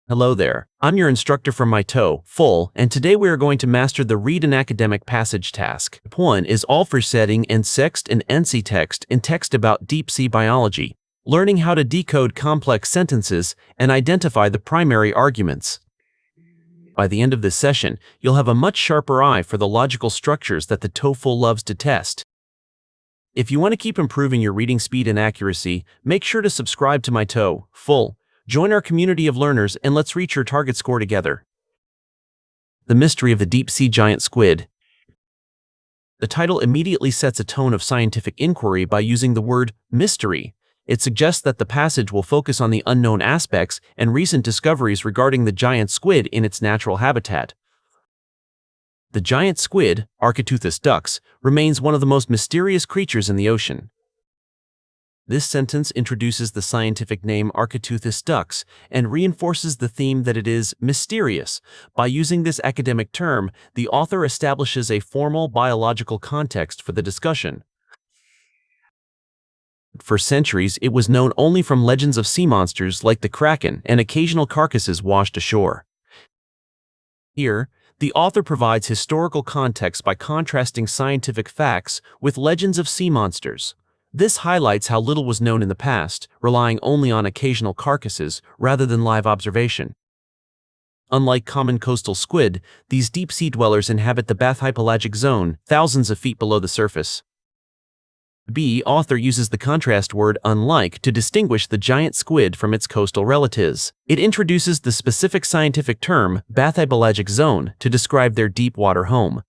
Hello there, I'm your instructor from myTOEFL, and today we are going to master the Read an Academic Passage task. 1 is all for setting and sext and NC text in text about deep-sea biology, learning how to decode complex sentences and identify the primary arguments. By the end of this session, you'll have a much sharper eye for the logical structures that the TOEFL loves to test. If you want to keep improving your reading speed and accuracy, make sure to subscribe to myTOEFL. Join our community of learners and let's reach your target score together. The mystery of the deep-sea giant squid. The title immediately sets a tone of scientific inquiry by using the word mystery. It suggests that the passage will focus on the unknown aspects and recent discoveries regarding the giant squid in its natural habitat. The giant squid, Architeuthis dux, remains one of the most mysterious creatures in the ocean. This sentence introduces the scientific name Architeuthis dux and reinforces the theme that it is mysterious. By using this academic term, the author establishes a formal biological context for the discussion. For centuries, it was known only from legends of sea monsters like the kraken and occasional carcasses washed ashore. Here, the author provides historical context by contrasting scientific facts with legends of sea monsters. This highlights how little was known in the past, relying only on occasional carcasses rather than live observation. Unlike common coastal squid, these deep-sea dwellers inhabit the bathypelagic zone, thousands of feet below the surface. The author uses the contrast word unlike to distinguish the giant squid from its coastal relatives. It introduces the specific scientific term, bathypelagic zone, to describe their deep water home.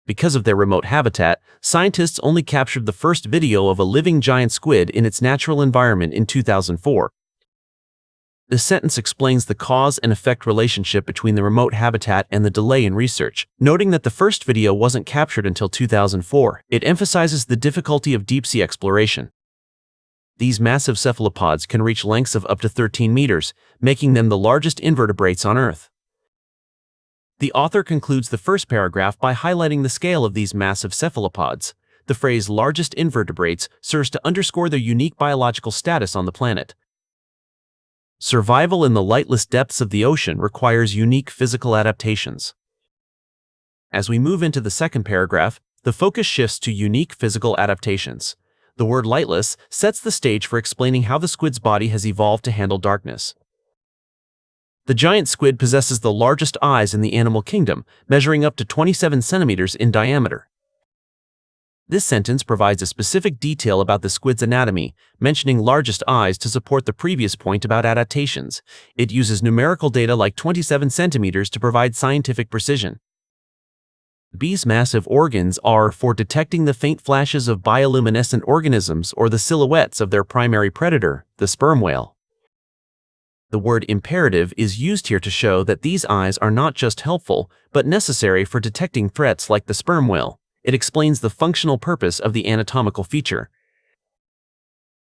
Because of their remote habitat, scientists only captured the first video of a living giant squid in its natural environment in 2004. This sentence explains the cause and effect relationship between the remote habitat and the delay in research, noting that the first video wasn't captured until 2004. It emphasizes the difficulty of deep-sea exploration. These massive cephalopods can reach lengths of up to 13 meters, making them the largest invertebrates on Earth. The author concludes the first paragraph by highlighting the scale of these massive cephalopods. The phrase largest invertebrates serves to underscore their unique biological status on the planet. Survival in the lightless depths of the ocean requires unique physical adaptations. As we move into the second paragraph, the focus shifts to unique physical adaptations. The word lightless sets the stage for explaining how the squid's body has evolved to handle darkness. The giant squid possesses the largest eyes in the animal kingdom, measuring up to 27 centimeters in diameter. This sentence provides a specific detail about the squid's anatomy, mentioning largest eyes to support the previous point about adaptations. It uses numerical data like 27 centimeters to provide scientific precision. These massive organs are for detecting the faint flashes of bioluminescent organisms or the silhouettes of their primary predator, the sperm whale. The word imperative is used here to show that these eyes are not just helpful, but necessary for detecting threats like the sperm whale. It explains the functional purpose of the anatomical feature.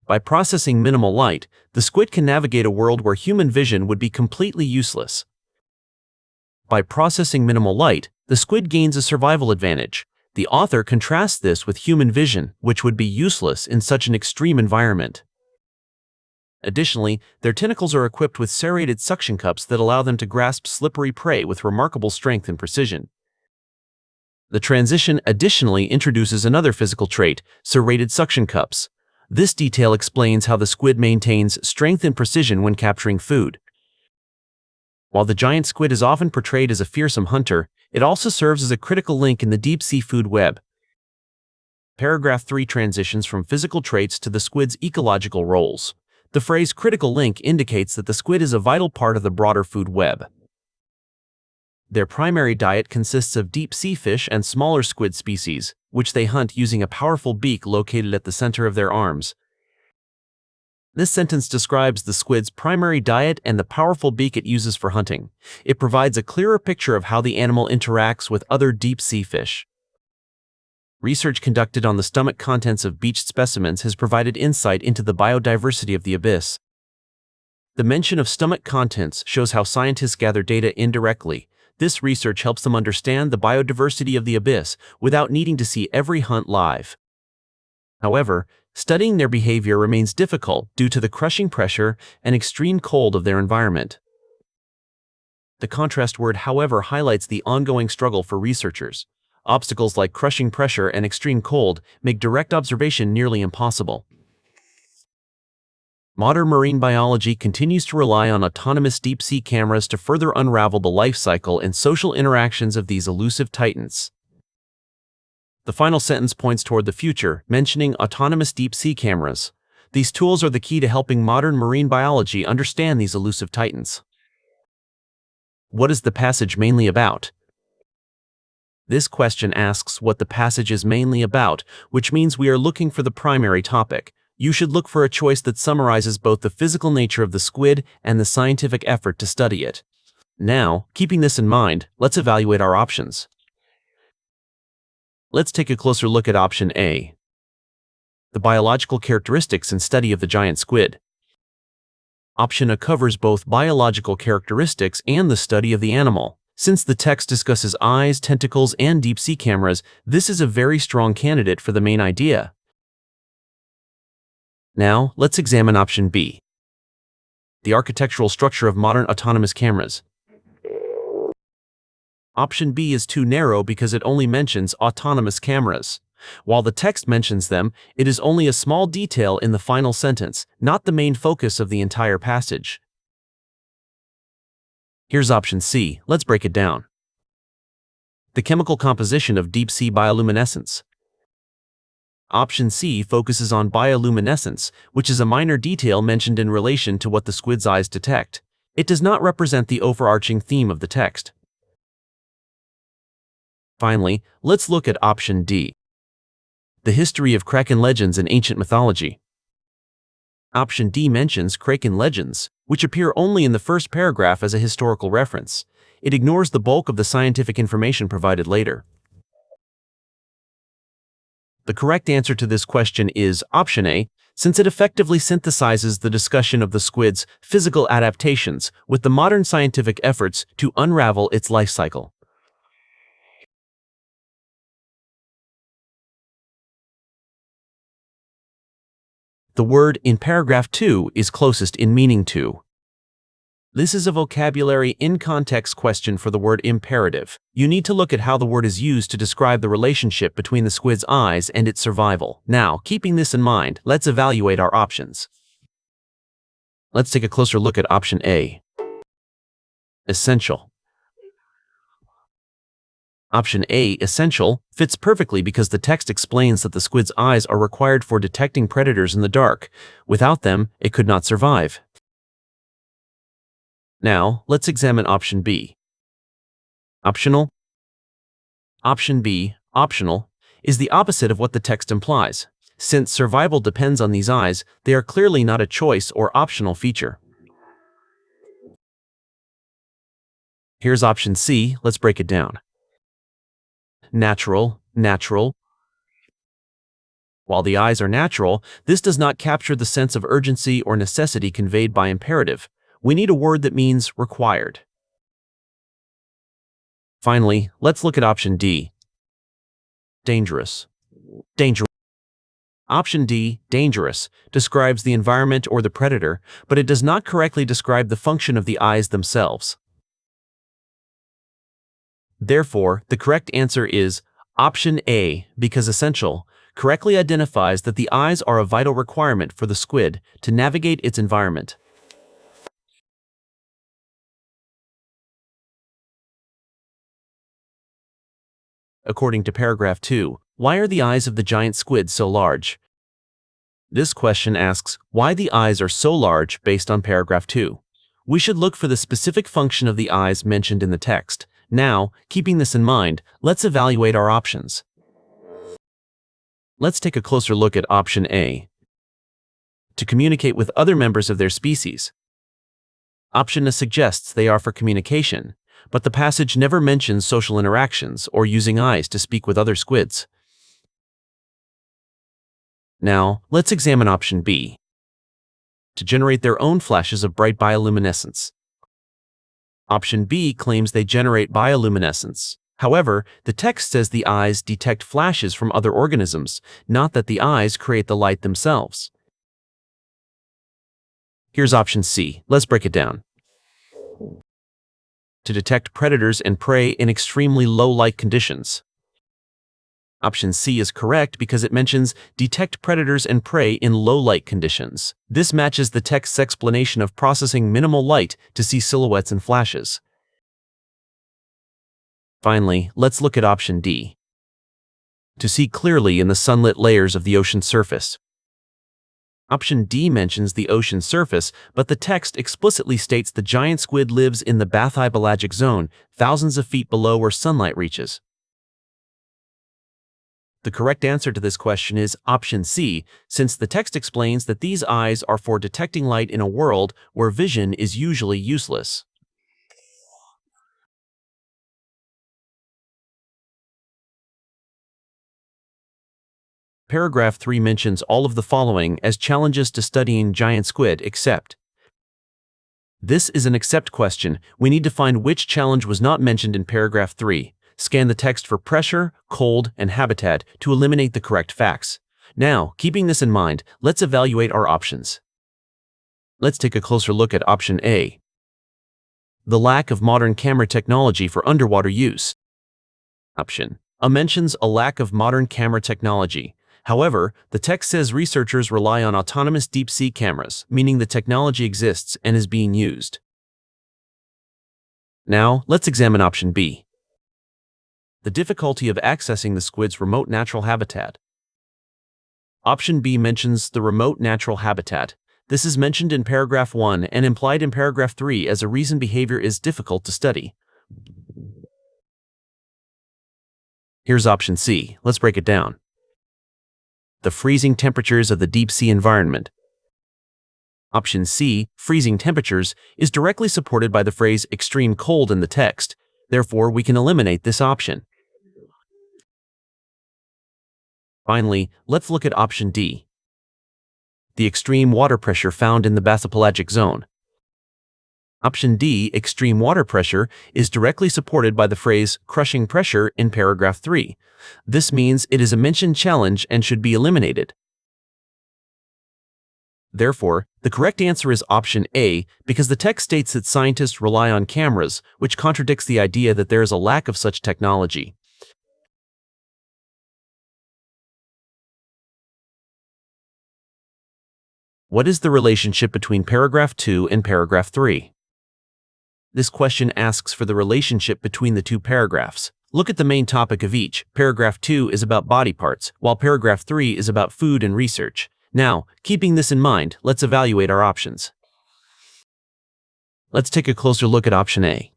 By processing minimal light, the squid can navigate a world where human vision would be completely useless. By processing minimal light, the squid gains a survival advantage. The author contrasts this with human vision, which would be useless in such an extreme environment. Additionally, their tentacles are equipped with serrated suction cups that allow them to grasp slippery prey with remarkable strength and precision. The transition additionally introduces another physical trait, serrated suction cups. This detail explains how the squid maintains strength and precision when capturing food. While the giant squid is often portrayed as a fearsome hunter, it also serves as a critical link in the deep-sea food web. Paragraph 3 transitions from physical traits to the squid's ecological roles. The phrase critical link indicates that the squid is a vital part of the broader food web. Their primary diet consists of deep-sea fish and smaller squid species, which they hunt using a powerful beak located at the center of their arms. This sentence describes the squid's primary diet and the powerful beak it uses for hunting. It provides a clearer picture of how the animal interacts with other deep-sea fish. Research conducted on the stomach contents of beached specimens has provided insight into the biodiversity of the abyss. The mention of stomach contents shows how scientists gather data indirectly. This research helps them understand the biodiversity of the abyss without needing to see every hunt live. However, studying their behavior remains difficult due to the crushing pressure and extreme cold of their environment. The contrast word, however, highlights the ongoing struggle for researchers. Obstacles like crushing pressure and extreme cold make direct observation nearly impossible. Modern marine biology continues to rely on autonomous deep-sea cameras to further unravel the life cycle and social interactions of these elusive titans. The final sentence points toward the future, mentioning autonomous deep-sea cameras. These tools are the key to helping modern marine biology understand these elusive titans. What is the passage mainly about? This question asks what the passage is mainly about, which means we are looking for the primary topic. You should look for a choice that summarizes both the physical nature of the squid and the scientific effort to study it. Now, keeping this in mind, let's evaluate our options. Let's take a closer look at option A, the biological characteristics and study of the giant squid. Option A covers both biological characteristics and the study of the animal. Since the text discusses eyes, tentacles, and deep-sea cameras, this is a very strong candidate for the main idea. Now, let's examine option B, the architectural structure of modern autonomous cameras. Option B is too narrow because it only mentions autonomous cameras. While the text mentions them, it is only a small detail in the final sentence, not the main focus of the entire passage. Here's option C. Let's break it down. The chemical composition of deep-sea bioluminescence. Option C focuses on bioluminescence, which is a minor detail mentioned in relation to what the squid's eyes detect. It does not represent the overarching theme of the text. Finally, let's look at option D, the history of Kraken legends in ancient mythology. Option D mentions Kraken legends, which appear only in the first paragraph as a historical reference. It ignores the bulk of the scientific information provided later. The correct answer to this question is option A, since it effectively synthesizes the discussion of the squid's physical adaptations with the modern scientific efforts to unravel its life cycle. The word in paragraph 2 is closest in meaning to. This is a vocabulary in-context question for the word imperative. You need to look at how the word is used to describe the relationship between the squid's eyes and its survival. Now, keeping this in mind, let's evaluate our options. Let's take a closer look at option A, essential. Option A, essential, fits perfectly because the text explains that the squid's eyes are required for detecting predators in the dark. Without them, it could not survive. Now, let's examine option B, optional. Option B, optional, is the opposite of what the text implies. Since survival depends on these eyes, they are clearly not a choice or optional feature. Here's option C, let's break it down. Natural, natural. While the eyes are natural, this does not capture the sense of urgency or necessity conveyed by imperative. We need a word that means required. Finally, let's look at option D, dangerous. Dangerous. Option D, dangerous, describes the environment or the predator, but it does not correctly describe the function of the eyes themselves. Therefore, the correct answer is option A, because essential correctly identifies that the eyes are a vital requirement for the squid to navigate its environment. According to paragraph 2, why are the eyes of the giant squid so large? This question asks why the eyes are so large based on paragraph 2. We should look for the specific function of the eyes mentioned in the text. Now, keeping this in mind, let's evaluate our options. Let's take a closer look at option A, to communicate with other members of their species. Option A suggests they are for communication, but the passage never mentions social interactions or using eyes to speak with other squids. Now, let's examine option B, to generate their own flashes of bright bioluminescence. Option B claims they generate bioluminescence. However, the text says the eyes detect flashes from other organisms, not that the eyes create the light themselves. Here's option C. Let's break it down. To detect predators and prey in extremely low light conditions. Option C is correct because it mentions detect predators and prey in low light conditions. This matches the text's explanation of processing minimal light to see silhouettes and flashes. Finally, let's look at option D. To see clearly in the sunlit layers of the ocean surface. Option D mentions the ocean surface, but the text explicitly states the giant squid lives in the bathypelagic zone, thousands of feet below where sunlight reaches. The correct answer to this question is option C, since the text explains that these eyes are for detecting light in a world where vision is usually useless. Paragraph 3 mentions all of the following as challenges to studying giant squid except. This is an except question. We need to find which challenge was not mentioned in paragraph 3. Scan the text for pressure, cold, and habitat to eliminate the correct facts. Now, keeping this in mind, let's evaluate our options. Let's take a closer look at option A. The lack of modern camera technology for underwater use. Option A mentions a lack of modern camera technology. However, the text says researchers rely on autonomous deep-sea cameras, meaning the technology exists and is being used. Now, let's examine option B. The difficulty of accessing the squid's remote natural habitat. Option B mentions the remote natural habitat. This is mentioned in paragraph 1 and implied in paragraph 3 as a reason behavior is difficult to study. Here's option C. Let's break it down. The freezing temperatures of the deep sea environment. Option C, freezing temperatures, is directly supported by the phrase extreme cold in the text. Therefore, we can eliminate this option. Finally, let's look at option D. The extreme water pressure found in the bathypelagic zone. Option D, extreme water pressure, is directly supported by the phrase crushing pressure in paragraph 3. This means it is a mentioned challenge and should be eliminated. Therefore, the correct answer is option A because the text states that scientists rely on cameras, which contradicts the idea that there is a lack of such technology. What is the relationship between paragraph 2 and paragraph 3? This question asks for the relationship between the two paragraphs. Look at the main topic of each. Paragraph 2 is about body parts, while paragraph 3 is about food and research. Now, keeping this in mind, let's evaluate our options. Let's take a closer look at option A.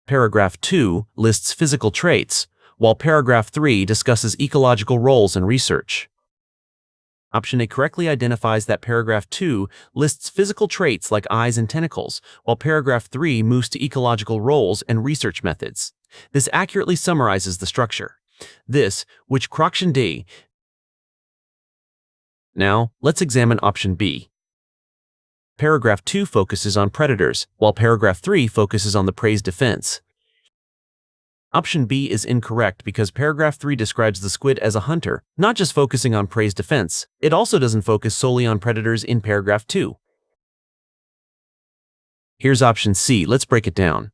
Paragraph 2 lists physical traits, while paragraph 3 discusses ecological roles and research. Option A correctly identifies that paragraph 2 lists physical traits like eyes and tentacles, while paragraph 3 moves to ecological roles and research methods. This accurately summarizes the structure. This, which Croction D. Now, let's examine option B. Paragraph 2 focuses on predators, while paragraph 3 focuses on the prey's defense. Option B is incorrect because paragraph 3 describes the squid as a hunter, not just focusing on prey's defense. It also doesn't focus solely on predators in paragraph 2. Here's option C. Let's break it down.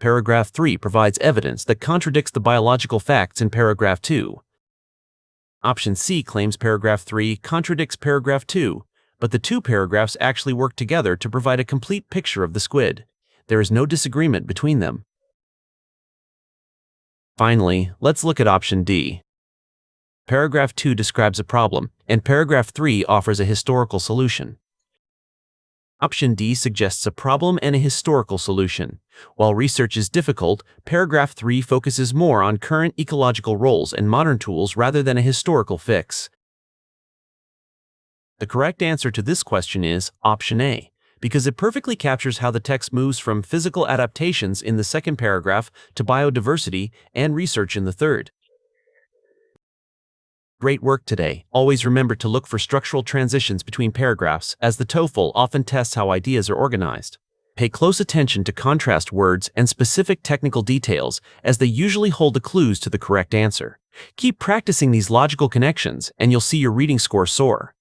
Paragraph 3 provides evidence that contradicts the biological facts in paragraph 2. Option C claims paragraph 3 contradicts paragraph 2, but the two paragraphs actually work together to provide a complete picture of the squid. There is no disagreement between them. Finally, let's look at option D. Paragraph 2 describes a problem, and paragraph 3 offers a historical solution. Option D suggests a problem and a historical solution. While research is difficult, paragraph 3 focuses more on current ecological roles and modern tools rather than a historical fix. The correct answer to this question is option A, because it perfectly captures how the text moves from physical adaptations in the second paragraph to biodiversity and research in the third. Great work today. Always remember to look for structural transitions between paragraphs, as the TOEFL often tests how ideas are organized. Pay close attention to contrast words and specific technical details, as they usually hold the clues to the correct answer. Keep practicing these logical connections, and you'll see your reading score soar.